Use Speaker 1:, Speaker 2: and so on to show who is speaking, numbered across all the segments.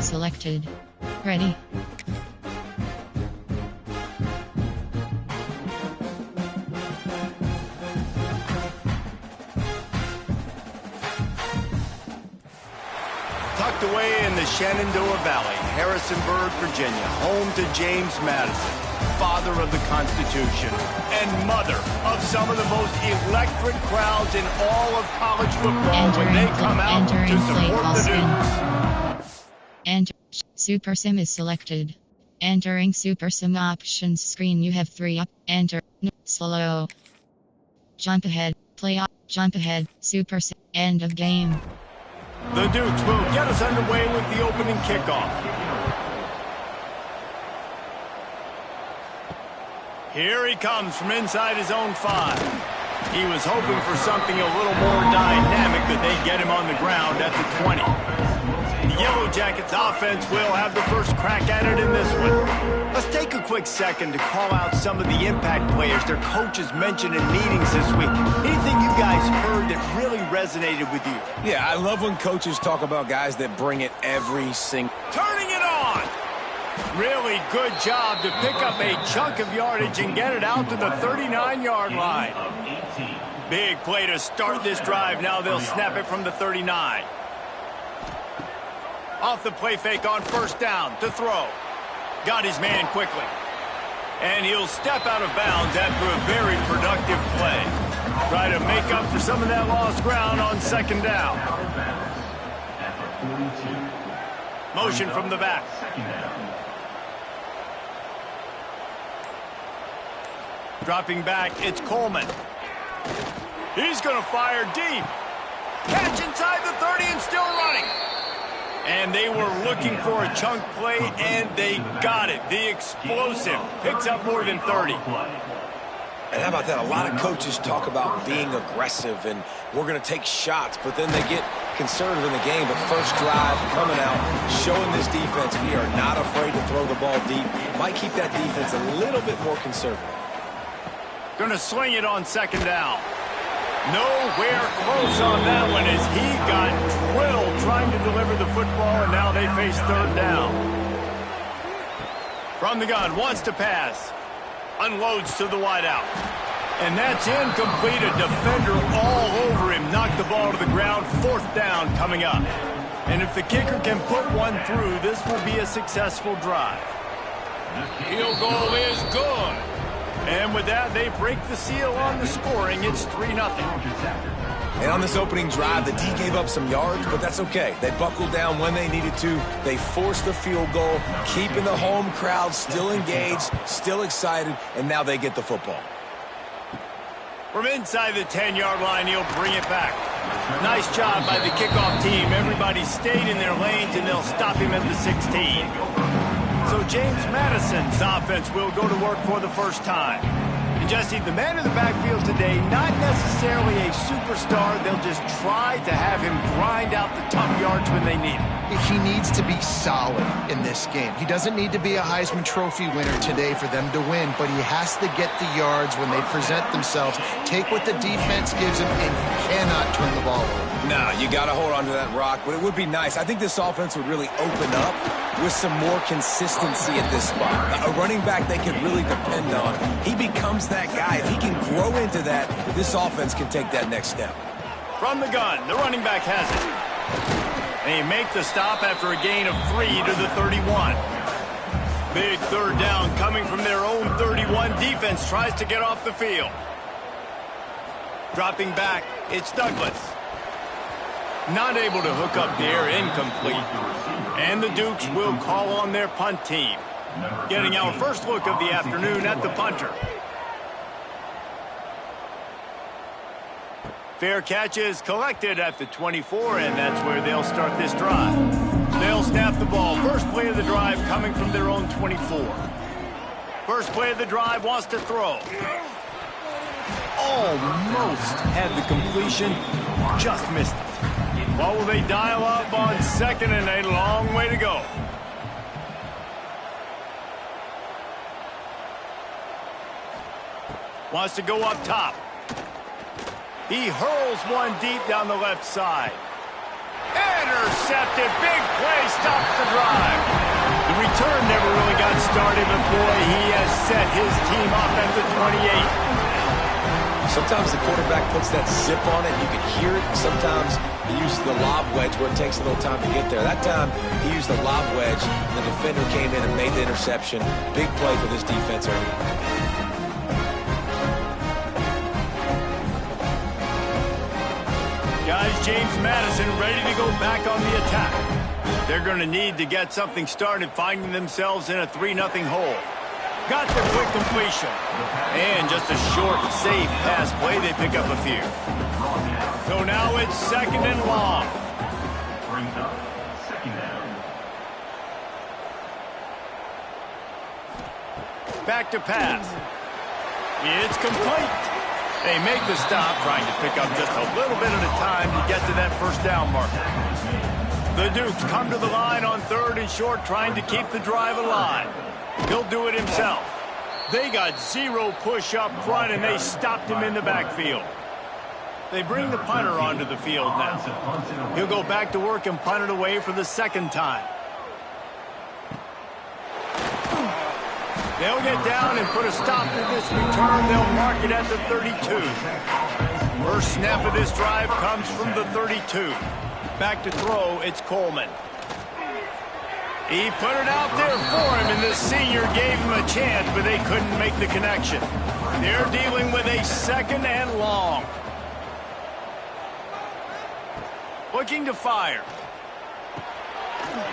Speaker 1: selected. Ready.
Speaker 2: Tucked away in the Shenandoah Valley, Harrisonburg, Virginia, home to James Madison, father of the Constitution and mother of some of the most electric crowds in all of college football when they come out to support the Dukes.
Speaker 1: Enter. Super Sim is selected. Entering Super Sim options screen, you have 3 up. Enter. Slow. Jump ahead. Play up. Jump ahead. Super Sim. End of game.
Speaker 2: The Dukes will get us underway with the opening kickoff. Here he comes from inside his own 5. He was hoping for something a little more dynamic, that they get him on the ground at the 20. The Yellow Jackets offense will have the first crack at it in this one. Let's take a quick second to call out some of the impact players their coaches mentioned in meetings this week. Anything you guys heard that really resonated with you?
Speaker 3: Yeah, I love when coaches talk about guys that bring it every single...
Speaker 2: Turning it on! Really good job to pick up a chunk of yardage and get it out to the 39-yard line. Big play to start this drive. Now they'll snap it from the 39. Off the play fake on first down to throw. Got his man quickly. And he'll step out of bounds after a very productive play. Try to make up for some of that lost ground on second down. Motion from the back. Dropping back, it's Coleman. He's going to fire deep. Catch inside the 30 and still running. And they were looking for a chunk play, and they got it. The explosive picks up more than 30.
Speaker 3: And how about that? A lot of coaches talk about being aggressive and we're going to take shots, but then they get conservative in the game. But first drive, coming out, showing this defense we are not afraid to throw the ball deep. Might keep that defense a little bit more conservative.
Speaker 2: Going to sling it on second down. Nowhere close on that one as he got drilled trying to deliver the football, and now they face third down. From the gun, wants to pass. Unloads to the wideout. And that's incomplete. A defender all over him. Knocked the ball to the ground. Fourth down coming up. And if the kicker can put one through, this will be a successful drive. Field goal is good. And with that, they break the seal on the scoring. It's 3-0.
Speaker 3: And on this opening drive, the D gave up some yards, but that's okay. They buckled down when they needed to. They forced the field goal, keeping the home crowd still engaged, still excited, and now they get the football.
Speaker 2: From inside the 10-yard line, he'll bring it back. Nice job by the kickoff team. Everybody stayed in their lanes, and they'll stop him at the 16. So James Madison's offense will go to work for the first time. And Jesse, the man in the backfield today, not necessarily a superstar. They'll just try to have him grind out the tough yards when they need him.
Speaker 4: He needs to be solid in this game. He doesn't need to be a Heisman Trophy winner today for them to win, but he has to get the yards when they present themselves. Take what the defense gives him, and you cannot turn the ball over.
Speaker 3: No, you got to hold on to that rock, but it would be nice. I think this offense would really open up with some more consistency at this spot. A running back they can really depend on. He becomes that guy. If he can grow into that, this offense can take that next step.
Speaker 2: From the gun, the running back has it. They make the stop after a gain of 3 to the 31. Big third down coming from their own 31. Defense tries to get off the field. Dropping back, it's Douglas. Not able to hook up the air, incomplete. And the Dukes will call on their punt team. Getting our first look of the afternoon at the punter. Fair catch is collected at the 24, and that's where they'll start this drive. They'll snap the ball. First play of the drive coming from their own 24. First play of the drive, wants to throw. Almost had the completion, just missed it. What will they dial up on second, and a long way to go. Wants to go up top. He hurls one deep down the left side. Intercepted! intercepted. Big play stops the drive. The return never really got started, but boy, he has set his team up at the 28.
Speaker 3: Sometimes the quarterback puts that zip on it. You can hear it. Sometimes he uses the lob wedge where it takes a little time to get there. That time, he used the lob wedge, and the defender came in and made the interception. Big play for this defense early.
Speaker 2: Guys, James Madison ready to go back on the attack. They're going to need to get something started, finding themselves in a 3-0 hole. Got the quick completion. And just a short, safe pass play. They pick up a few. So now it's 2nd and long.
Speaker 5: Brings up 2nd down.
Speaker 2: Back to pass. It's complete. They make the stop, trying to pick up just a little bit at a time to get to that first down marker. The Dukes come to the line on 3rd and short, trying to keep the drive alive. He'll do it himself. They got 0 push up front, and they stopped him in the backfield. They bring the punter onto the field now. He'll go back to work and punt it away for the 2nd time. They'll get down and put a stop to this return. They'll mark it at the 32. First snap of this drive comes from the 32. Back to throw, it's Coleman. He put it out there for him, and the senior gave him a chance, but they couldn't make the connection. They're dealing with a 2nd and long. Looking to fire.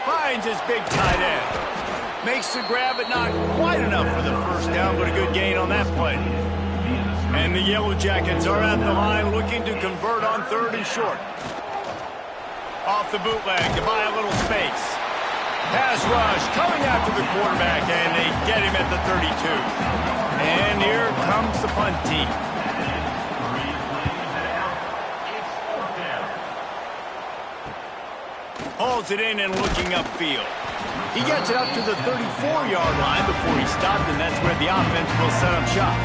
Speaker 2: Finds his big tight end. Makes the grab, but not quite enough for the first down, but a good gain on that play. And the Yellow Jackets are at the line looking to convert on 3rd and short. Off the bootleg to buy a little space. Pass rush coming after the quarterback, and they get him at the 32. And here comes the punt team. Hauls it in and looking upfield. He gets it up to the 34-yard line before he stopped, and that's where the offense will set up shop.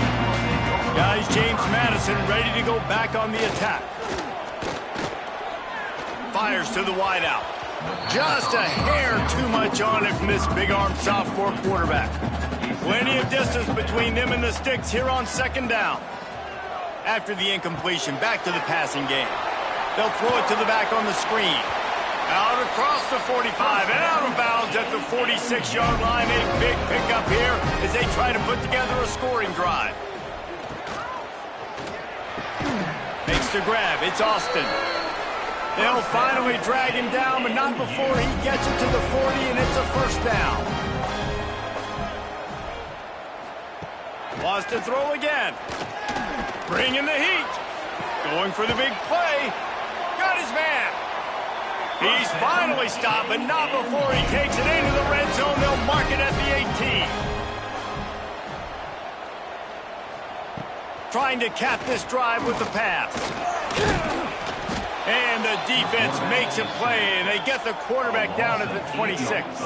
Speaker 2: Guys, James Madison ready to go back on the attack. Fires to the wideout. Just a hair too much on it from this big-armed sophomore quarterback. Plenty of distance between them and the sticks here on 2nd down. After the incompletion, back to the passing game. They'll throw it to the back on the screen. Out across the 45 and out of bounds at the 46-yard line. A big pickup here as they try to put together a scoring drive. Makes the grab. It's Austin. They'll finally drag him down, but not before he gets it to the 40, and it's a first down. Wants to throw again. Bringing the heat. Going for the big play. Got his man. He's finally stopped, but not before he takes it into the red zone. They'll mark it at the 18. Trying to cap this drive with the pass. And the defense makes a play, and they get the quarterback down at the 26.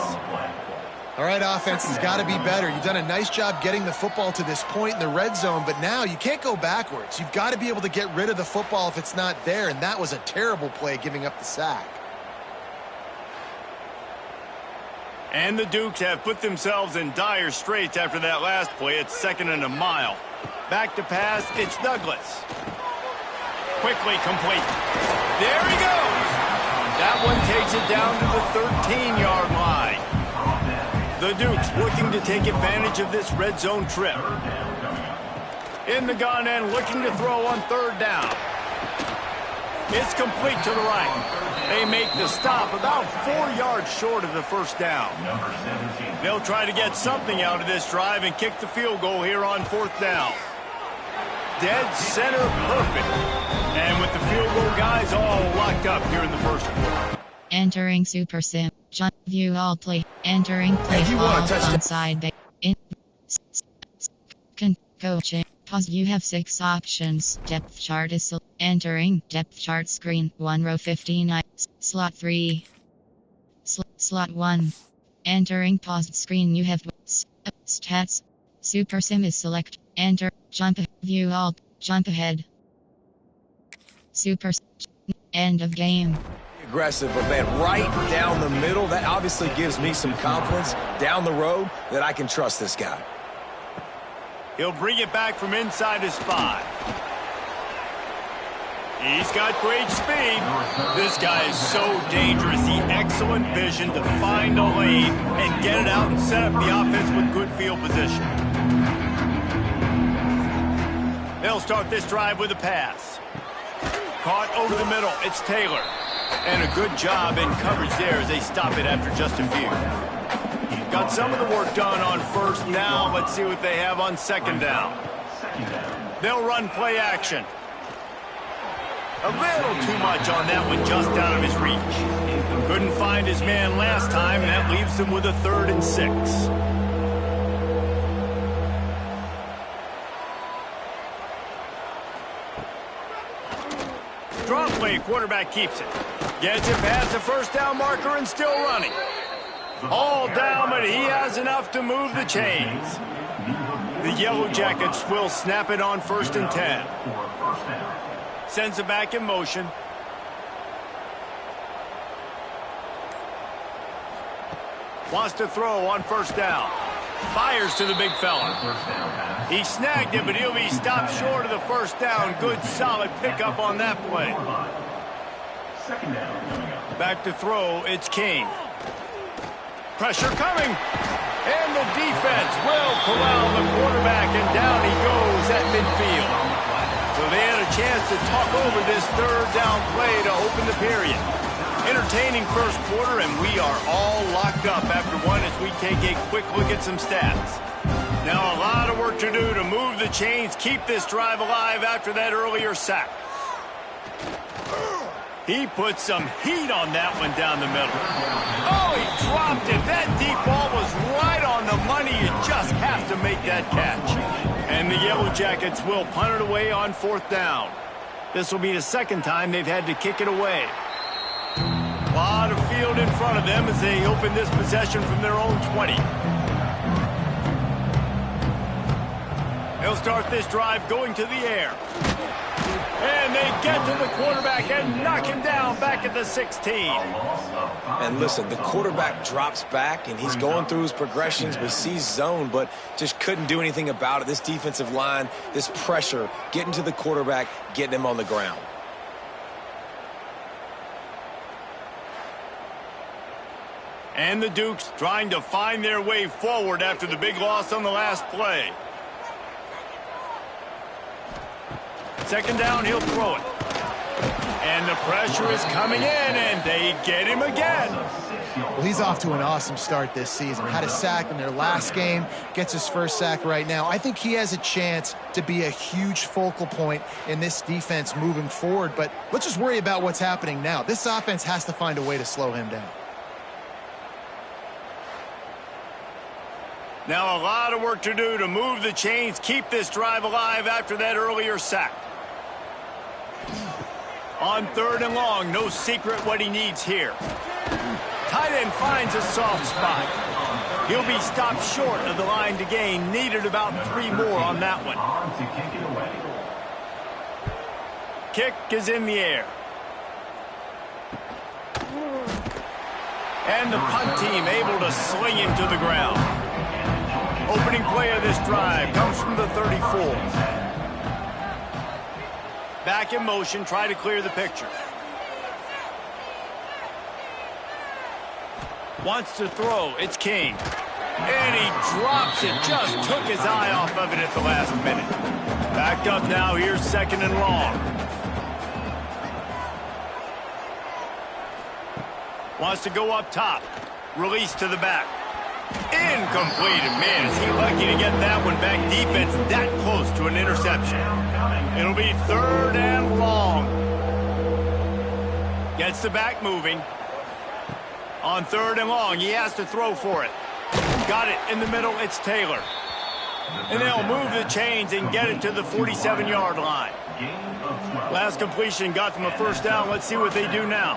Speaker 4: All right, offense has got to be better. You've done a nice job getting the football to this point in the red zone, but now you can't go backwards. You've got to be able to get rid of the football if it's not there, and that was a terrible play, giving up the sack.
Speaker 2: And the Dukes have put themselves in dire straits after that last play. It's 2nd and a mile. Back to pass, it's Douglas. Quickly complete. There he goes. That one takes it down to the 13-yard line. The Dukes looking to take advantage of this red zone trip. In the gun and looking to throw on 3rd down. It's complete to the right. They make the stop about 4 yards short of the first down. They'll try to get something out of this drive and kick the field goal here on 4th down. Dead center perfect. And with the field goal guys all locked up here in the first quarter.
Speaker 1: Entering Super Sim. Jump view all play. Entering play all onside. Coaching. Pause. You have 6 options. Depth chart is entering depth chart screen. 1 row 59. Slot 3. Slot 1. Entering paused screen. You have stats. Super Sim is select. Enter. Jump. View all. Jump ahead. Super. End of game.
Speaker 3: aggressive, but man, right down the middle, that obviously gives me some confidence down the road that I can trust this guy.
Speaker 2: He'll bring it back from inside his 5. He's got great speed. This guy is so dangerous. The excellent vision to find a lane and get it out and set up the offense with good field position. They'll start this drive with a pass. Caught over the middle. It's Taylor. And a good job in coverage there as they stop it after just a few. Got some of the work done on first down. Let's see what they have on second down. They'll run play action. A little too much on that one, just out of his reach. Couldn't find his man last time, and that leaves him with a 3rd and 6. Draw play, quarterback keeps it. Gets it past the first down marker and still running. All down, but he has enough to move the chains. The Yellow Jackets will snap it on 1st and 10. Sends it back in motion. Wants to throw on 1st down. Fires to the big fella. He snagged it, but he'll be stopped short of the 1st down. Good, solid pickup on that play. Back to throw, it's King. Pressure coming. And the defense will corral the quarterback, and down he goes at midfield. So they had a chance to talk over this 3rd down play to open the period. Entertaining first quarter, and we are all locked up after one as we take a quick look at some stats. Now a lot of work to do to move the chains, keep this drive alive after that earlier sack. He put some heat on that one down the middle. Oh, he dropped it. That deep ball was right on the money. You just have to make that catch. And the Yellow Jackets will punt it away on 4th down. This will be the 2nd time they've had to kick it away. A lot of field in front of them as they open this possession from their own 20. They'll start this drive going to the air. And they get to the quarterback and knock him down back at the 16.
Speaker 3: And listen, the quarterback drops back, and he's going through his progressions, but sees zone, but just couldn't do anything about it. This defensive line, this pressure, getting to the quarterback, getting him on the ground.
Speaker 2: And the Dukes trying to find their way forward after the big loss on the last play. 2nd down, he'll throw it. And the pressure is coming in, and they get him again.
Speaker 4: Well, he's off to an awesome start this season. Had a sack in their last game, gets his 1st sack right now. I think he has a chance to be a huge focal point in this defense moving forward, but let's just worry about what's happening now. This offense has to find a way to slow him down.
Speaker 2: Now a lot of work to do to move the chains, keep this drive alive after that earlier sack. On 3rd and long, no secret what he needs here. Tight end finds a soft spot. He'll be stopped short of the line to gain. Needed about 3 more on that one. Kick is in the air. And the punt team able to sling him to the ground. Opening play of this drive comes from the 34. Back in motion, try to clear the picture. Wants to throw, it's King. And he drops it, just took his eye off of it at the last minute. Backed up now, here's 2nd and long. Wants to go up top. Release to the back. Incomplete. And man, is he lucky to get that one back. Defense that close to an interception. It'll be 3rd and long. Gets the back moving. On 3rd and long, he has to throw for it. Got it in the middle, it's Taylor. And they'll move the chains and get it to the 47-yard line. Last completion got them a 1st down. Let's see what they do now.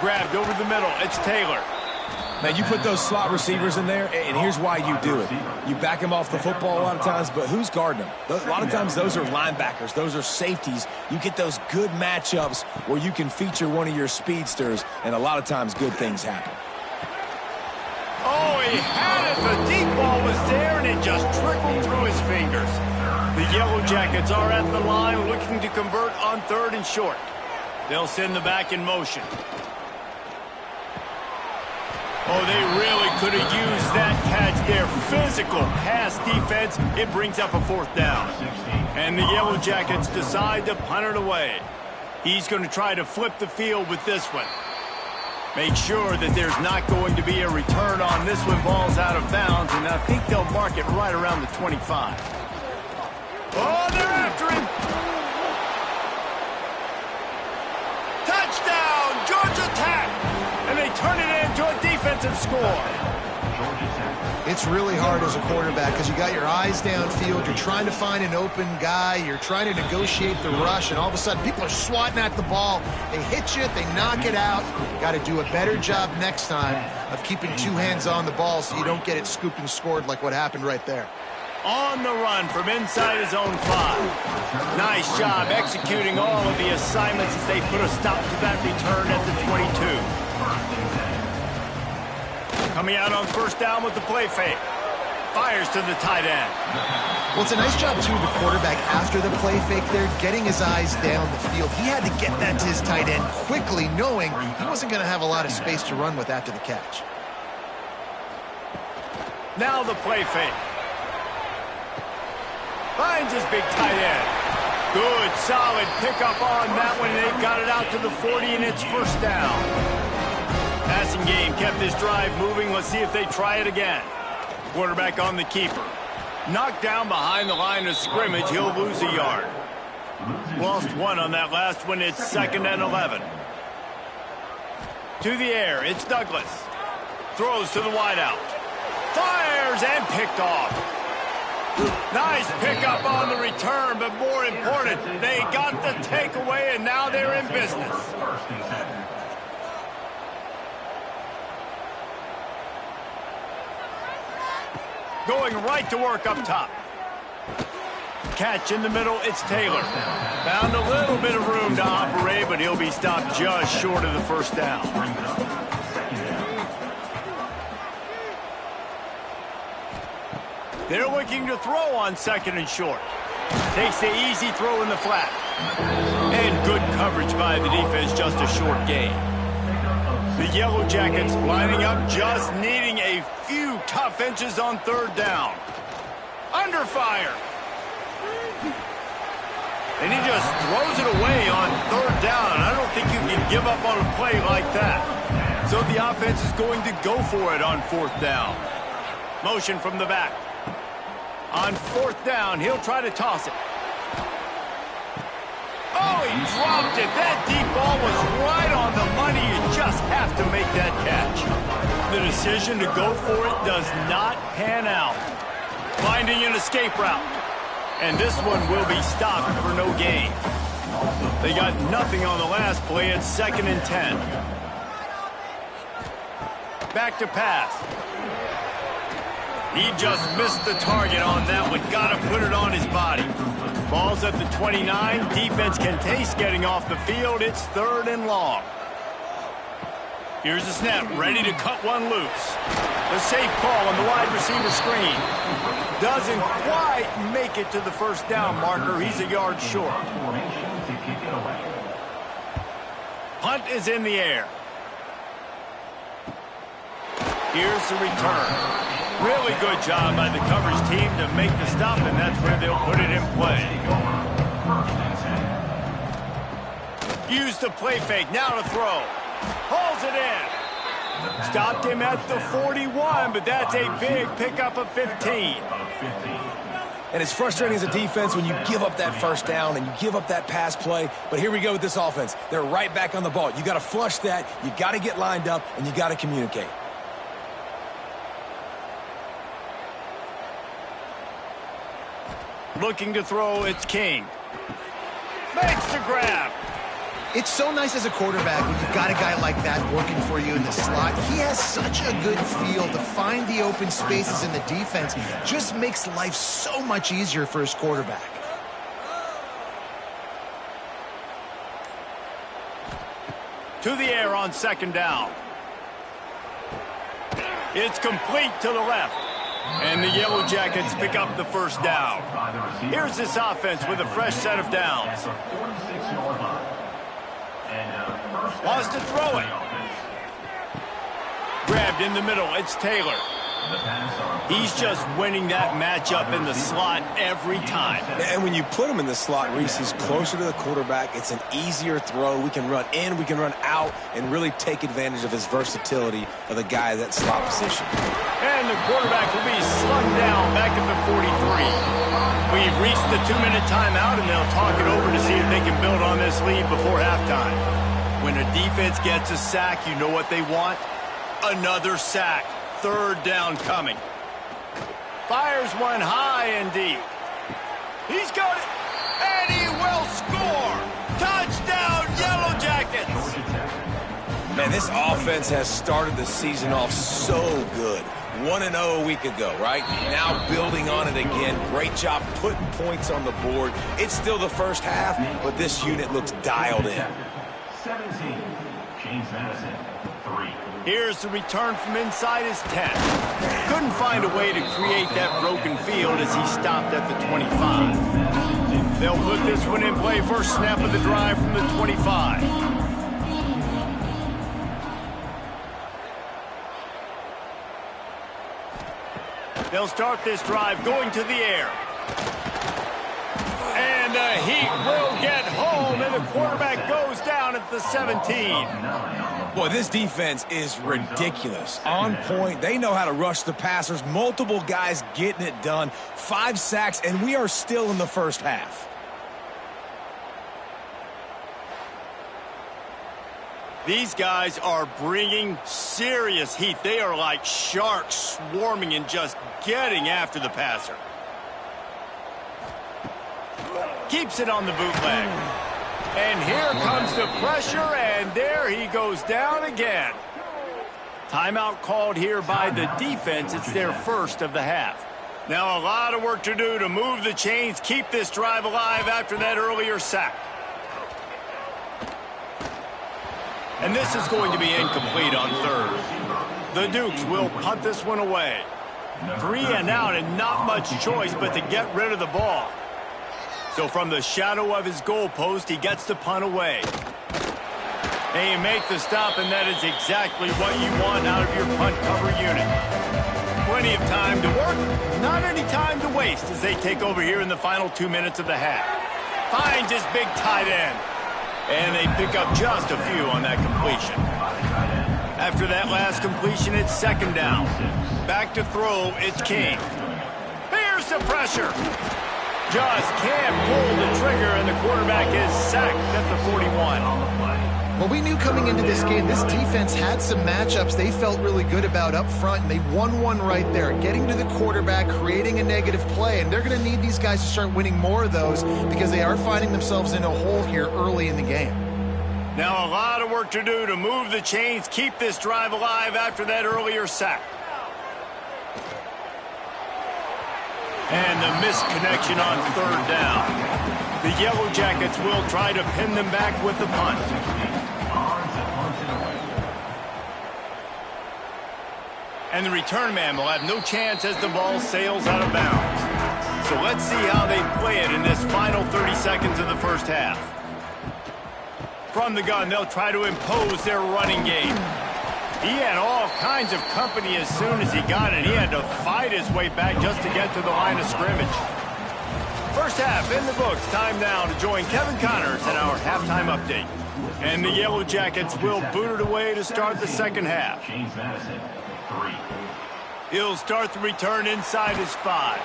Speaker 2: Grabbed over the middle, it's Taylor.
Speaker 3: Man, you put those slot receivers in there, and here's why you do it. You back them off the football a lot of times, but who's guarding them? A lot of times those are linebackers. Those are safeties. You get those good matchups where you can feature one of your speedsters, and a lot of times good things happen.
Speaker 2: Oh, he had it. The deep ball was there, and it just trickled through his fingers. The Yellow Jackets are at the line looking to convert on 3rd and short. They'll send the back in motion. Oh, they really could have used that catch there. Physical pass defense. It brings up a 4th down. And the Yellow Jackets decide to punt it away. He's going to try to flip the field with this one. Make sure that there's not going to be a return on this one. Ball's out of bounds, and I think they'll mark it right around the 25. Oh, they're after him. Touchdown, Georgia Tech. And they turn it into a defensive score.
Speaker 4: It's really hard as a quarterback because you got your eyes downfield. You're trying to find an open guy. You're trying to negotiate the rush, and all of a sudden people are swatting at the ball. They hit you. They knock it out. Got to do a better job next time of keeping 2 hands on the ball so you don't get it scooped and scored like what happened right there.
Speaker 2: On the run from inside his own 5. Nice job executing all of the assignments as they put a stop to that return at the 22. Coming out on 1st down with the play fake. Fires to the tight end.
Speaker 4: Well, it's a nice job, too, the quarterback after the play fake there, getting his eyes down the field. He had to get that to his tight end quickly, knowing he wasn't going to have a lot of space to run with after the catch.
Speaker 2: Now the play fake. Finds his big tight end. Good, solid pickup on that one. They've got it out to the 40, and it's 1st down. Passing game kept this drive moving. Let's see if they try it again. Quarterback on the keeper. Knocked down behind the line of scrimmage. He'll lose a yard. Lost 1 on that last one. It's 2nd and 11. To the air. It's Douglas. Throws to the wideout. Fires and picked off. Nice pickup on the return, but more important, they got the takeaway, and now they're in business. Going right to work up top. Catch in the middle, it's Taylor. Found a little bit of room to operate, but he'll be stopped just short of the 1st down. They're looking to throw on 2nd and short. Takes the easy throw in the flat. And good coverage by the defense, just a short gain. The Yellow Jackets lining up, just needing a few tough inches on 3rd down. Under fire. And he just throws it away on 3rd down. I don't think you can give up on a play like that. So the offense is going to go for it on 4th down. Motion from the back. On 4th down, he'll try to toss it. Oh, he dropped it. That deep ball was right on the money. You just have to make that catch. The decision to go for it does not pan out. Finding an escape route. And this one will be stopped for no gain. They got nothing on the last play. It's 2nd and 10. Back to pass. He just missed the target on that one. Got to put it on his body. Ball's at the 29. Defense can taste getting off the field. It's 3rd and long. Here's the snap. Ready to cut one loose. The safe call on the wide receiver screen. Doesn't quite make it to the 1st down marker. He's a yard short. Punt is in the air. Here's the return. Really good job by the coverage team to make the stop, and that's where they'll put it in play. Use the play fake, now to throw. Hauls it in. Stopped him at the 41, but that's a big pickup of 15.
Speaker 3: And it's frustrating as a defense when you give up that 1st down and you give up that pass play. But here we go with this offense. They're right back on the ball. You got to flush that, you got to get lined up, and you got to communicate.
Speaker 2: Looking to throw, it's King. Makes the grab.
Speaker 4: It's so nice as a quarterback when you've got a guy like that working for you in the slot. He has such a good feel to find the open spaces in the defense. Just makes life so much easier for his quarterback.
Speaker 2: To the air on second down. It's complete to the left. And the Yellow Jackets pick up the first down. Here's this offense with a fresh set of downs. Wants to throw it. Grabbed in the middle. It's Taylor. He's just winning that matchup in the slot every time.
Speaker 3: And when you put him in the slot, Reese, he's closer to the quarterback. It's an easier throw. We can run in, we can run out, and really take advantage of his versatility of the guy at that slot position.
Speaker 2: And the quarterback will be slung down back at the 43. We've reached the 2-minute timeout, and they'll talk it over to see if they can build on this lead before halftime. When a defense gets a sack, you know what they want? Another sack. Third down coming. Fires one high and deep. He's got it, and he will score. Touchdown, Yellow Jackets.
Speaker 3: Man, this offense has started the season off so good. 1-0 a week ago, right? Now building on it again. Great job putting points on the board. It's still the first half, but this unit looks dialed in.
Speaker 5: 17, James Madison, 3.
Speaker 2: Here's the return from inside his 10. Couldn't find a way to create that broken field as he stopped at the 25. They'll put this one in play. First snap of the drive from the 25. They'll start this drive going to the air. And the Heat will get home, and the quarterback goes down at the 17.
Speaker 3: Boy, this defense is ridiculous. On point. They know how to rush the passers. Multiple guys getting it done. 5 sacks, and we are still in the first half.
Speaker 2: These guys are bringing serious heat. They are like sharks swarming and just getting after the passer. Keeps it on the bootleg. And here comes the pressure, and there he goes down again. Timeout called here by the defense. It's their first of the half. Now a lot of work to do to move the chains, keep this drive alive after that earlier sack. And this is going to be incomplete on third. The Dukes will punt this one away. 3 and out, and not much choice but to get rid of the ball. So from the shadow of his goalpost, he gets the punt away. And you make the stop, and that is exactly what you want out of your punt cover unit. Plenty of time to work, not any time to waste as they take over here in the final 2 minutes of the half. Finds his big tight end. And they pick up just a few on that completion. After that last completion, it's second down. Back to throw, it's King. Here's the pressure. Just can't pull the trigger, and the quarterback is sacked at the 41.
Speaker 4: Well, we knew coming into this game, this defense had some matchups they felt really good about up front, and they won one right there, getting to the quarterback, creating a negative play, and they're going to need these guys to start winning more of those because they are finding themselves in a hole here early in the game.
Speaker 2: Now a lot of work to do to move the chains, keep this drive alive after that earlier sack. And the misconnection on third down. The Yellow Jackets will try to pin them back with the punt. And the return man will have no chance as the ball sails out of bounds. So let's see how they play it in this final 30 seconds of the first half. From the gun, they'll try to impose their running game. He had all kinds of company as soon as he got it. He had to fight his way back just to get to the line of scrimmage. First half in the books. Time now to join Kevin Connors in our halftime update. And the Yellow Jackets will boot it away to start the second half.
Speaker 5: James Madison, 3.
Speaker 2: He'll start the return inside his 5.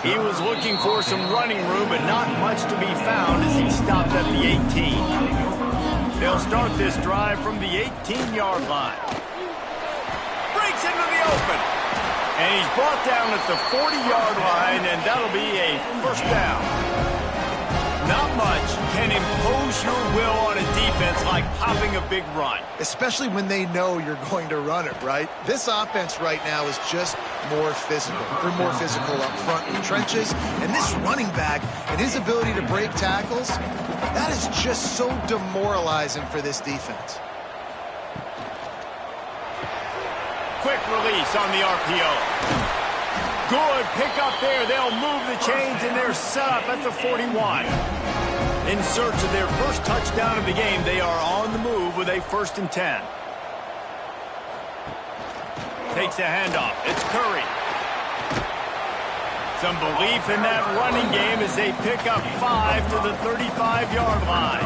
Speaker 2: He was looking for some running room, but not much to be found as he stopped at the 18. They'll start this drive from the 18-yard line. Breaks into the open. And he's brought down at the 40-yard line, and that'll be a first down. Not much can impose your will on a defense like popping a big run.
Speaker 4: Especially when they know you're going to run it, right? This offense right now is just more physical. They're more physical up front in the trenches. And this running back and his ability to break tackles, that is just so demoralizing for this defense.
Speaker 2: Quick release on the RPO. Good pick up there. They'll move the chains, and they're set up at the 41. In search of their first touchdown of the game, they are on the move with a 1st and 10. Takes the handoff. It's Curry. Some belief in that running game as they pick up 5 to the 35-yard line.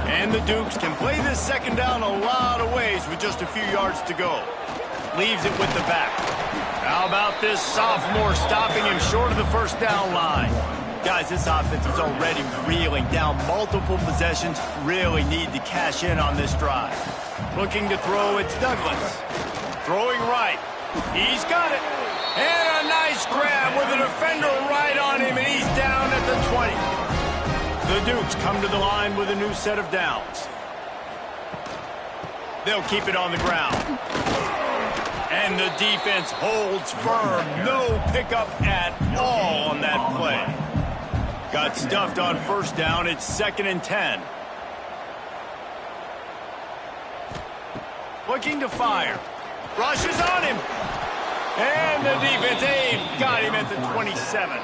Speaker 2: And the Dukes can play this second down a lot of ways with just a few yards to go. Leaves it with the back. How about this sophomore stopping him short of the first down line? Guys, this offense is already reeling down multiple possessions. Really need to cash in on this drive. Looking to throw, it's Douglas. Throwing right. He's got it. And a nice grab with a defender right on him, and he's down at the 20. The Dukes come to the line with a new set of downs. They'll keep it on the ground. And the defense holds firm. No pickup at all on that play. Got stuffed on first down. It's 2nd and 10. Looking to fire. Rushes on him. And the defense got him at the 27.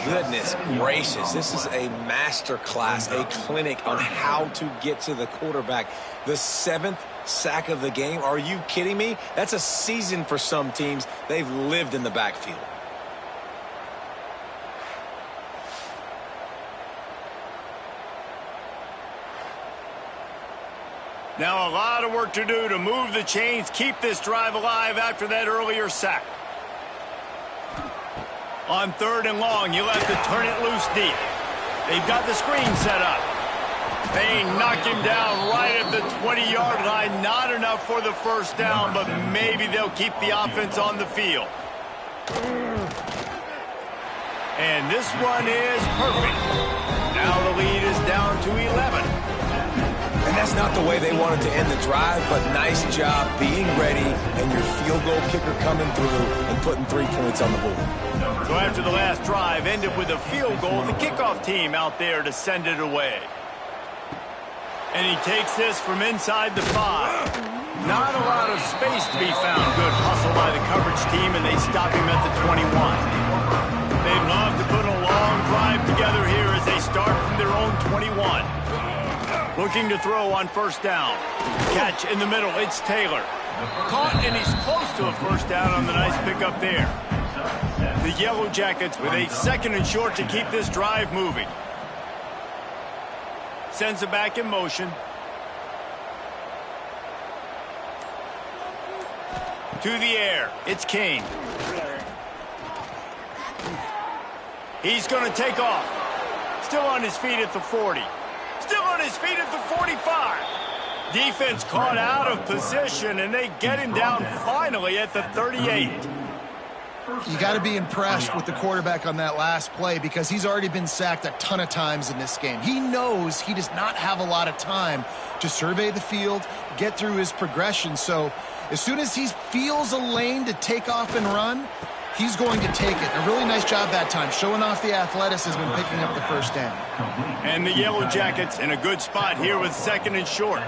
Speaker 3: Goodness gracious. This is a master class, a clinic on how to get to the quarterback. The 7th sack of the game. Are you kidding me? That's a season for some teams. They've lived in the backfield.
Speaker 2: Now a lot of work to do to move the chains, keep this drive alive after that earlier sack. On 3rd and long, you'll have to turn it loose deep. They've got the screen set up. They knock him down right at the 20-yard line. Not enough for the first down, but maybe they'll keep the offense on the field. And this one is perfect. Now the lead is down to 11.
Speaker 3: And that's not the way they wanted to end the drive, but nice job being ready and your field goal kicker coming through and putting 3 points on the board.
Speaker 2: So after the last drive ended with a field goal, the kickoff team out there to send it away. And he takes this from inside the 5. Not a lot of space to be found. Good hustle by the coverage team, and they stop him at the 21. They'd love to put a long drive together here as they start from their own 21. Looking to throw on first down. Catch in the middle. It's Taylor. Caught, and he's close to a first down on the nice pickup there. The Yellow Jackets with a 2nd and short to keep this drive moving. Sends it back in motion. To the air. It's King. He's going to take off. Still on his feet at the 40. Still on his feet at the 45. Defense caught out of position, and they get him down finally at the 38.
Speaker 4: You got to be impressed with the quarterback on that last play because he's already been sacked a ton of times in this game. He knows he does not have a lot of time to survey the field, get through his progression. So as soon as he feels a lane to take off and run, he's going to take it. A really nice job that time, showing off the athleticism and picking up the first down.
Speaker 2: And the Yellow Jackets in a good spot here with 2nd and short.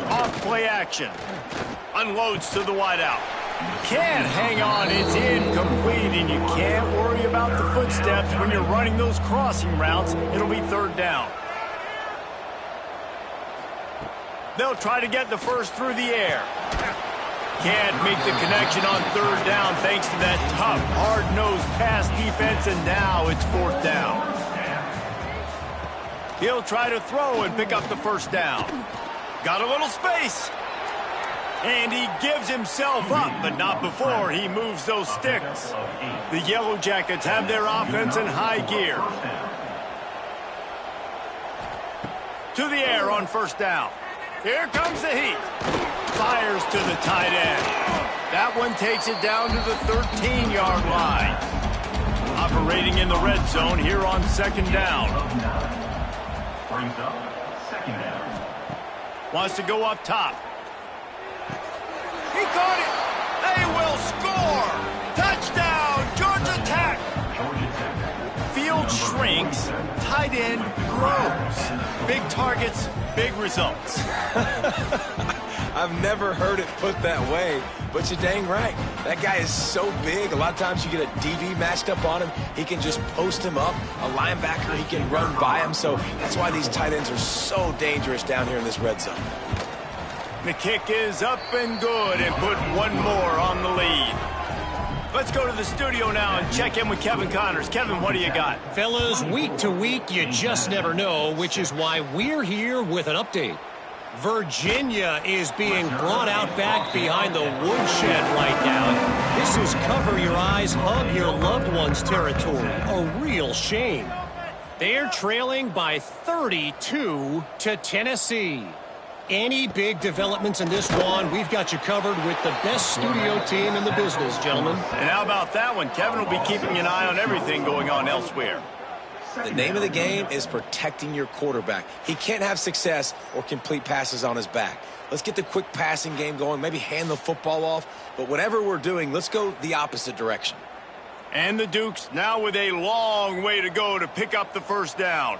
Speaker 2: Off play action. Unloads to the wideout. Can't hang on, it's incomplete, and you can't worry about the footsteps when you're running those crossing routes. It'll be 3rd down. They'll try to get the first through the air. Can't make the connection on 3rd down thanks to that tough, hard-nosed pass defense, and now it's 4th down. He'll try to throw and pick up the first down. Got a little space. And he gives himself up, but not before he moves those sticks. The Yellow Jackets have their offense in high gear. To the air on first down. Here comes the heat. Fires to the tight end. That one takes it down to the 13-yard line. A operating in the red zone here on second down.
Speaker 5: Brings up second down.
Speaker 2: Wants to go up top. He caught it. They will score. Touchdown, Georgia Tech.
Speaker 5: Georgia Tech.
Speaker 2: Field shrinks, tight end grows. Big targets, big results.
Speaker 3: I've never heard it put that way, but you're dang right. That guy is so big. A lot of times you get a DB matched up on him. He can just post him up. A linebacker, he can run by him. So that's why these tight ends are so dangerous down here in this red zone.
Speaker 2: The kick is up and good and put one more on the lead. Let's go to the studio now and check in with Kevin Connors. Kevin, what do you got?
Speaker 6: Fellas, week to week, you just never know, which is why we're here with an update. Virginia is being brought out back behind the woodshed right now. This is cover your eyes, hug your loved ones territory. A real shame. They're trailing by 32 to Tennessee. Any big developments in this one, we've got you covered with the best studio team in the business, gentlemen.
Speaker 2: And how about that one? Kevin will be keeping an eye on everything going on elsewhere.
Speaker 3: The name of the game is protecting your quarterback. He can't have success or complete passes on his back. Let's get the quick passing game going, maybe hand the football off. But whatever we're doing, let's go the opposite direction.
Speaker 2: And the Dukes now with a long way to go to pick up the first down.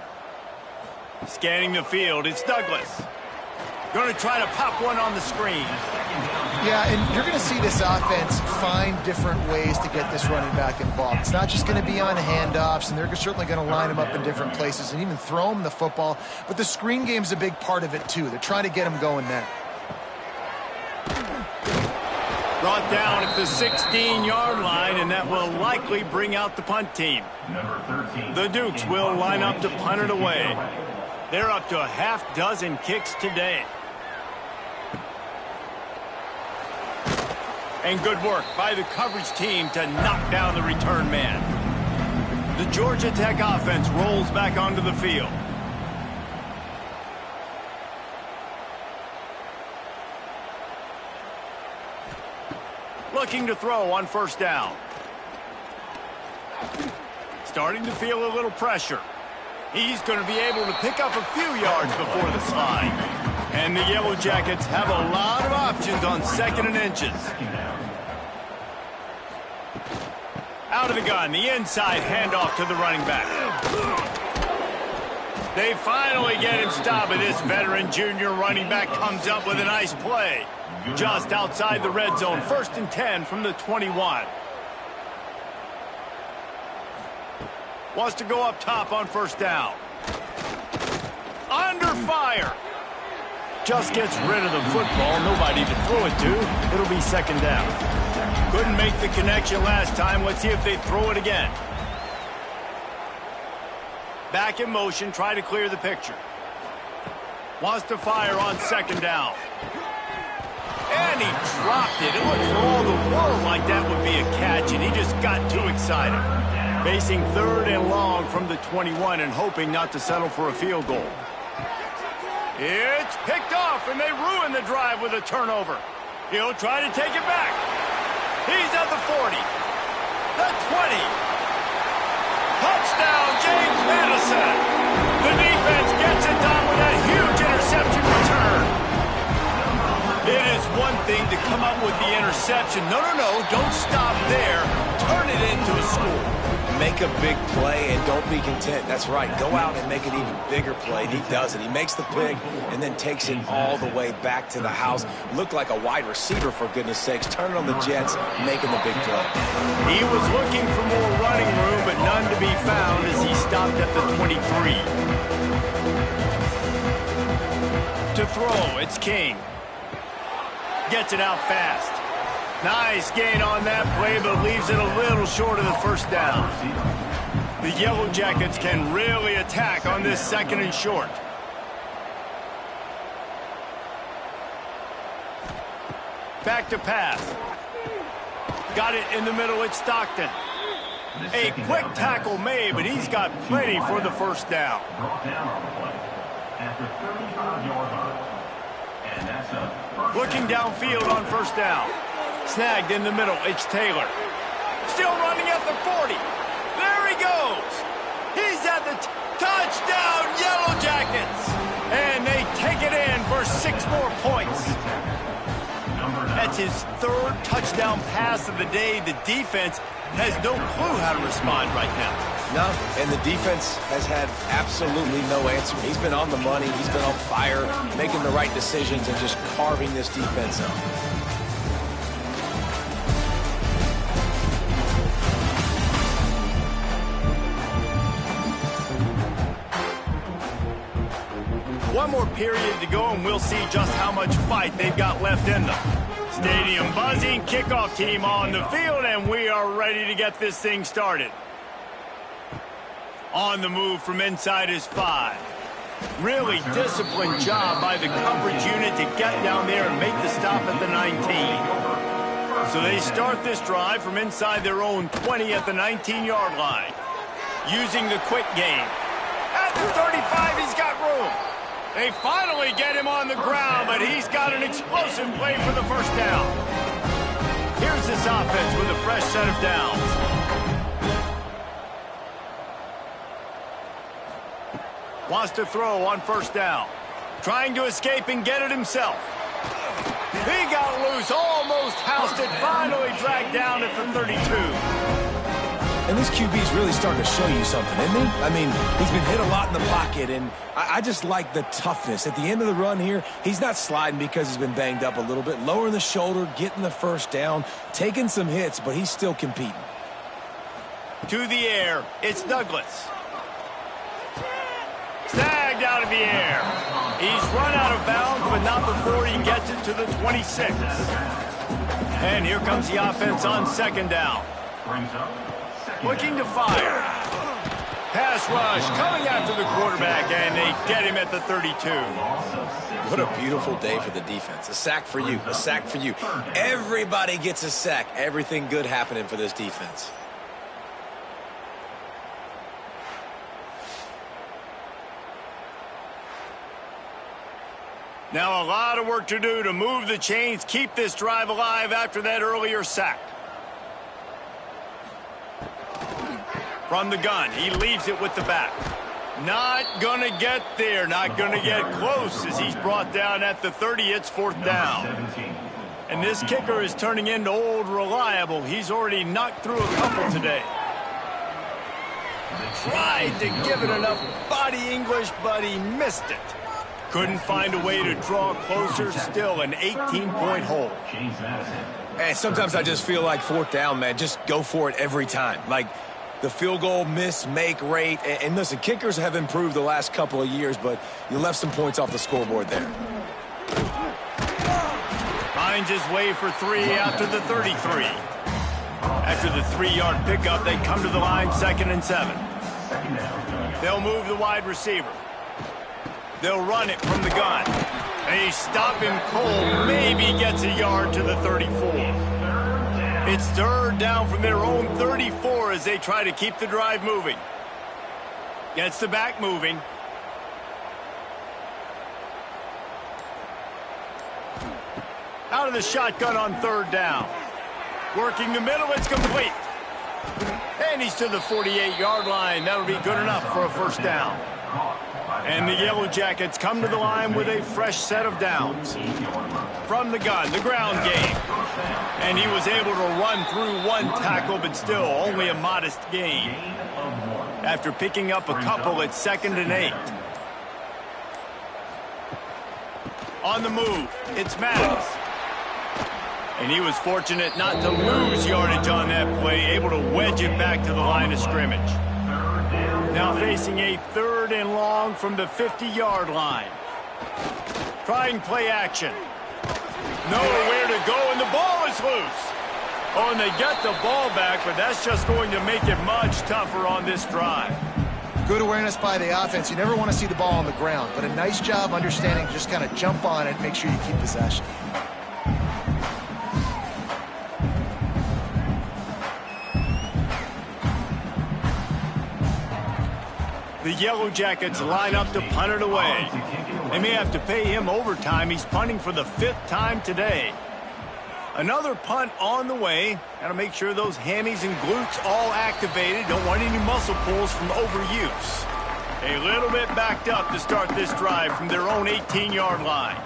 Speaker 2: Scanning the field, it's Douglas. Going to try to pop one on the screen.
Speaker 4: Yeah, and you're going to see this offense find different ways to get this running back involved. It's not just going to be on handoffs, and they're certainly going to line him up in different places and even throw him the football. But the screen game's a big part of it, too. They're trying to get him going there.
Speaker 2: Brought down at the 16-yard line, and that will likely bring out the punt team.
Speaker 5: Number 13.
Speaker 2: The Dukes will line up to punt it away. They're up to a half dozen kicks today. And good work by the coverage team to knock down the return man. The Georgia Tech offense rolls back onto the field. Looking to throw on first down. Starting to feel a little pressure. He's going to be able to pick up a few yards before the slide. And the Yellow Jackets have a lot of options on second and inches. Out of the gun, the inside handoff to the running back. They finally get him stopped, and this veteran junior running back comes up with a nice play. Just outside the red zone, 1st and 10 from the 21. Wants to go up top on first down. Under fire. Just gets rid of the football. Nobody to throw it to. It'll be second down. Couldn't make the connection last time. Let's see if they throw it again. Back in motion. Try to clear the picture. Wants to fire on second down. And he dropped it. It looked for all the world like that would be a catch, and he just got too excited. Facing 3rd and long from the 21 and hoping not to settle for a field goal. It's picked off, and they ruin the drive with a turnover. He'll try to take it back. He's at the 40. The 20. Touchdown, James Madison. The defense gets it done with a huge interception return. It is one thing to come up with the interception. No, don't stop there. Turn it into a score.
Speaker 3: Make a big play and don't be content. That's right. Go out and make an even bigger play. And he does it. He makes the pick and then takes it all the way back to the house. Looked like a wide receiver, for goodness sakes. Turn it on the Jets, making the big play.
Speaker 2: He was looking for more running room, but none to be found as he stopped at the 23. To throw, it's King. Gets it out fast. Nice gain on that play, but leaves it a little short of the first down. The Yellow Jackets can really attack on this 2nd and short. Back to pass. Got it in the middle, it's Stockton. A quick tackle made, but he's got plenty for the first down.
Speaker 5: Brought down on the play after 35-yard line. And that's a first
Speaker 2: Looking
Speaker 5: down.
Speaker 2: downfield on first down. Snagged in the middle, it's Taylor. Still running at the 40. There he Touchdown, Yellow Jackets! And they take it in for 6 more points. That's his 3rd touchdown pass of the day. The defense has no clue how to respond right now.
Speaker 3: No, and the defense has had absolutely no answer. He's been on the money. He's been on fire, making the right decisions and just carving this defense up.
Speaker 2: One more period to go, and we'll see just how much fight they've got left in them. Stadium buzzing, kickoff team on the field, and we are ready to get this thing started. On the move from inside his 5. Really disciplined job by the coverage unit to get down there and make the stop at the 19. So they start this drive from inside their own 20 at the 19-yard line. Using the quick game. At the 35, he's got room. They finally get him on the ground, but he's got an explosive play for the first down. Here's this offense with a fresh set of downs. Wants to throw on first down. Trying to escape and get it himself. He got loose, almost housed it, finally dragged down at the 32.
Speaker 3: And this QB's really starting to show you something, isn't he? I mean, he's been hit a lot in the pocket, and I just like the toughness. At the end of the run here, he's not sliding because he's been banged up a little bit. Lowering the shoulder, getting the first down, taking some hits, but he's still competing.
Speaker 2: To the air, it's Douglas. Snagged out of the air. He's run out of bounds, but not before he gets it to the 26. And here comes the offense on second down. Looking to fire. Pass rush coming after the quarterback, and they get him at the 32.
Speaker 3: What a beautiful day for the defense. A sack for you, a sack for you. Everybody gets a sack. Everything good happening for this defense.
Speaker 2: Now a lot of work to do to move the chains, keep this drive alive after that earlier sack. From the gun, he leaves it with the back. Not gonna get there, not gonna get close as he's brought down at the 30. It's 4th down. And this kicker is turning into old reliable. He's already knocked through a couple today. Tried to give it enough body English, but he missed it. Couldn't find a way to draw closer. Still an 18-point hole.
Speaker 3: And sometimes I just feel like 4th down, man. Just go for it every time. Like the field goal miss-make rate. And listen, kickers have improved the last couple of years, but you left some points off the scoreboard there.
Speaker 2: Finds his way for 3 out to the 33. After the 3-yard pickup, they come to the line 2nd and 7. They'll move the wide receiver. They'll run it from the gun. They stop him cold. Maybe gets a yard to the 34. It's 3rd down from their own 34 as they try to keep the drive moving. Gets the back moving. Out of the shotgun on 3rd down. Working the middle, it's complete. And he's to the 48-yard line. That'll be good enough for a first down. And the Yellow Jackets come to the line with a fresh set of downs. From the gun, the ground game. And he was able to run through 1 tackle, but still only a modest gain. After picking up a couple, it's 2nd and 8. On the move, it's Madden. And he was fortunate not to lose yardage on that play, able to wedge it back to the line of scrimmage. Now facing a 3rd and long from the 50-yard line. Trying play action. Nowhere to go, and the ball is loose. Oh, and they get the ball back, but that's just going to make it much tougher on this drive.
Speaker 4: Good awareness by the offense. You never want to see the ball on the ground, but a nice job understanding to just kind of jump on it, make sure you keep possession.
Speaker 2: The Yellow Jackets line up to punt it away. They may have to pay him overtime. He's punting for the 5th time today. Another punt on the way. Got to make sure those hammies and glutes all activated. Don't want any muscle pulls from overuse. A little bit backed up to start this drive from their own 18-yard line.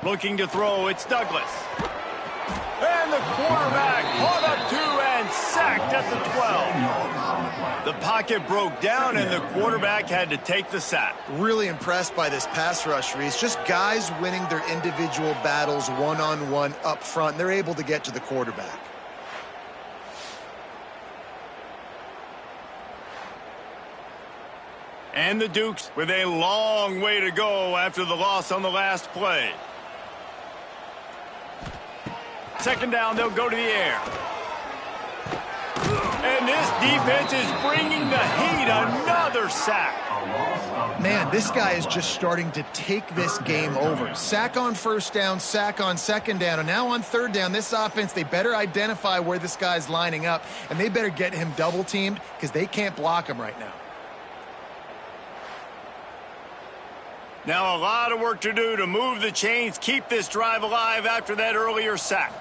Speaker 2: Looking to throw, it's Douglas. And the quarterback caught up to and sacked at the 12. The pocket broke down, and the quarterback had to take the sack.
Speaker 4: Really impressed by this pass rush, Reese. Just guys winning their individual battles one-on-one up front. And they're able to get to the quarterback.
Speaker 2: And the Dukes with a long way to go after the loss on the last play. Second down, they'll go to the air. And this defense is bringing the heat. Another sack.
Speaker 4: Man, this guy is just starting to take this game over. Sack on first down, sack on second down, and now on third down, this offense, they better identify where this guy's lining up, and they better get him double-teamed because they can't block him right now.
Speaker 2: Now a lot of work to do to move the chains, keep this drive alive after that earlier sack.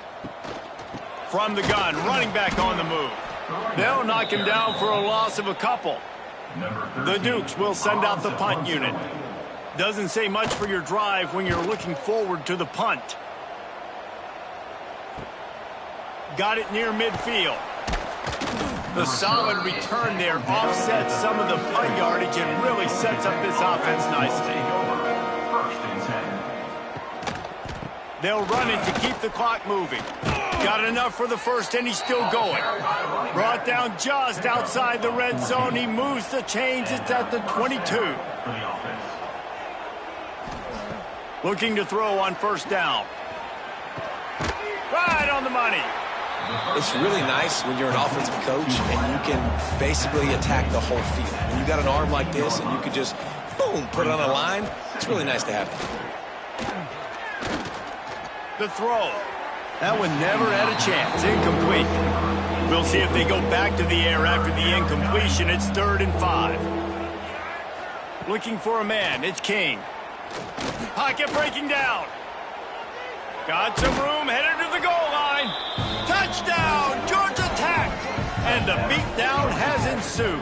Speaker 2: From the gun, running back on the move. They'll knock him down for a loss of a couple. The Dukes will send out the punt unit. Doesn't say much for your drive when you're looking forward to the punt. Got it near midfield. The solid return there offsets some of the punt yardage and really sets up this offense nicely. They'll run it to keep the clock moving. Got enough for the first, and he's still going. Brought down just outside the red zone. He moves the chains. It's at the 22. Looking to throw on first down. Right on the money.
Speaker 3: It's really nice when you're an offensive coach and you can basically attack the whole field. When you got an arm like this and you could just, boom, put it on a line, it's really nice to have it.
Speaker 2: The throw. That one never had a chance. Incomplete. We'll see if they go back to the air after the incompletion. It's 3rd and 5. Looking for a man. It's King. Pocket breaking down. Got some room. Headed to the goal line. Touchdown. Georgia Tech. And the beatdown has ensued.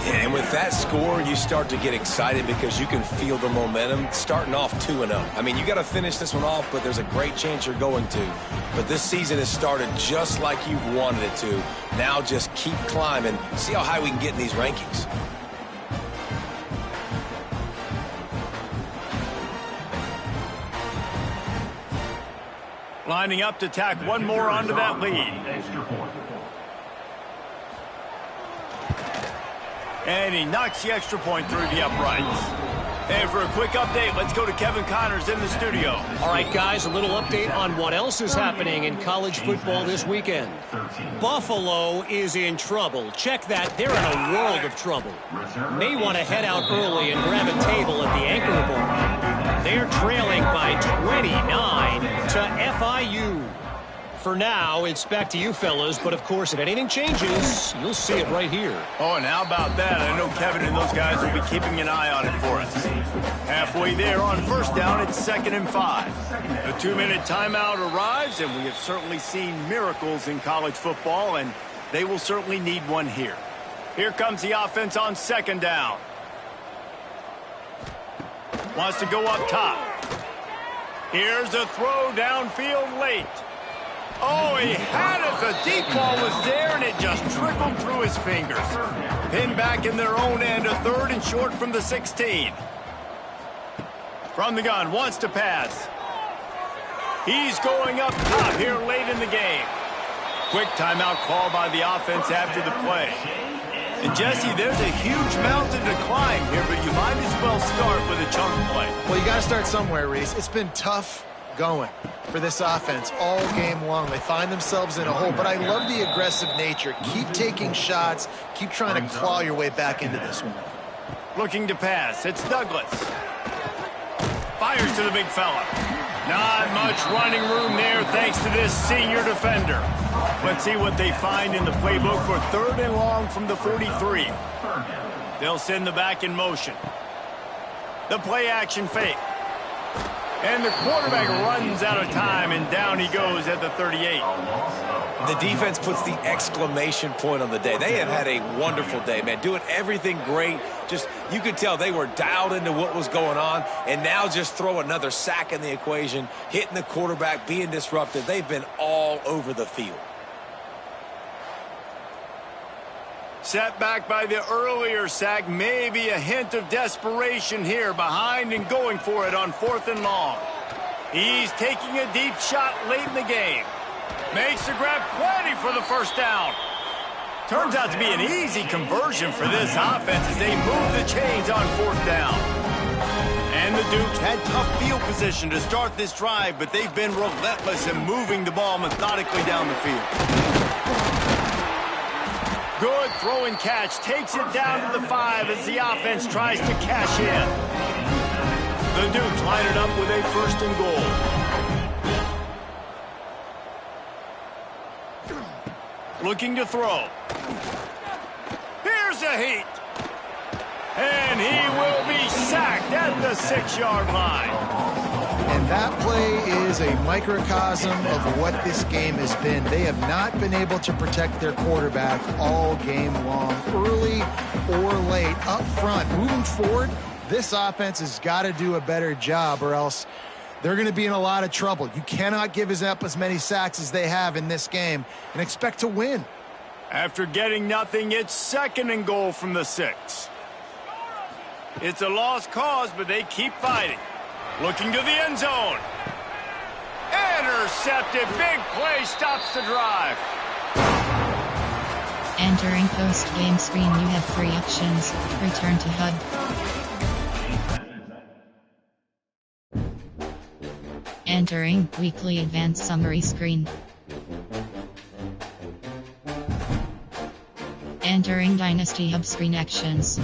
Speaker 3: Yeah, and with that score, you start to get excited because you can feel the momentum starting off 2-0. I mean, you got to finish this one off, but there's a great chance you're going to. But this season has started just like you've wanted it to. Now just keep climbing. See how high we can get in these rankings.
Speaker 2: Lining up to tack one more onto that lead. And he knocks the extra point through the uprights. And for a quick update, let's go to Kevin Connors in the studio.
Speaker 6: All right, guys, a little update on what else is happening in college football this weekend. Buffalo is in trouble. Check that. They're in a world of trouble. May want to head out early and grab a table at the Anchor Bowl. They're trailing by 29 to FIU. For now, it's back to you fellas, but of course, if anything changes, you'll see it right here.
Speaker 2: Oh, and how about that? I know Kevin and those guys will be keeping an eye on it for us. Halfway there on first down, it's 2nd and 5. A 2-minute timeout arrives, and we have certainly seen miracles in college football, and they will certainly need one here. Here comes the offense on 2nd down. Wants to go up top. Here's a throw downfield late. Oh, he had it. The deep ball was there, and it just trickled through his fingers. Pinned back in their own end, a 3rd and short from the 16. From the gun, wants to pass. He's going up top here late in the game. Quick timeout call by the offense after the play. And, Jesse, there's a huge mountain to climb here, but you might as well start with a chunk play.
Speaker 4: Well, you got to start somewhere, Reese. It's been tough going for this offense all game long. They find themselves in a hole, but I love the aggressive nature. Keep taking shots. Keep trying to claw your way back into this one.
Speaker 2: Looking to pass. It's Douglas. Fires to the big fella. Not much running room there thanks to this senior defender. Let's see what they find in the playbook for 3rd and long from the 43. They'll send the back in motion. The play action fake. And the quarterback runs out of time, and down he goes at the 38.
Speaker 3: The defense puts the exclamation point on the day. They have had a wonderful day, man, doing everything great. Just, you could tell they were dialed into what was going on, and now just throw another sack in the equation, hitting the quarterback, being disruptive. They've been all over the field.
Speaker 2: Set back by the earlier sack, maybe a hint of desperation here, behind and going for it on 4th and long. He's taking a deep shot late in the game. Makes the grab, plenty for the first down. Turns out to be an easy conversion for this offense as they move the chains on 4th down. And the Dukes had tough field position to start this drive, but they've been relentless in moving the ball methodically down the field. Good throw and catch, takes it down to the 5 as the offense tries to cash in. The Dukes line it up with a 1st and goal. Looking to throw. Here's a heat. And he will be sacked at the 6-yard line.
Speaker 4: And that play is a microcosm of what this game has been. They have not been able to protect their quarterback all game long, early or late, up front. Moving forward, this offense has got to do a better job, or else they're going to be in a lot of trouble. You cannot give up as many sacks as they have in this game and expect to win.
Speaker 2: After getting nothing, it's 2nd and goal from the 6. It's a lost cause, but they keep fighting. Looking to the end zone. Intercepted. Big play stops the drive.
Speaker 1: Entering post-game screen, you have 3 options. Return to HUD. Entering weekly advanced summary screen. Entering Dynasty Hub screen actions.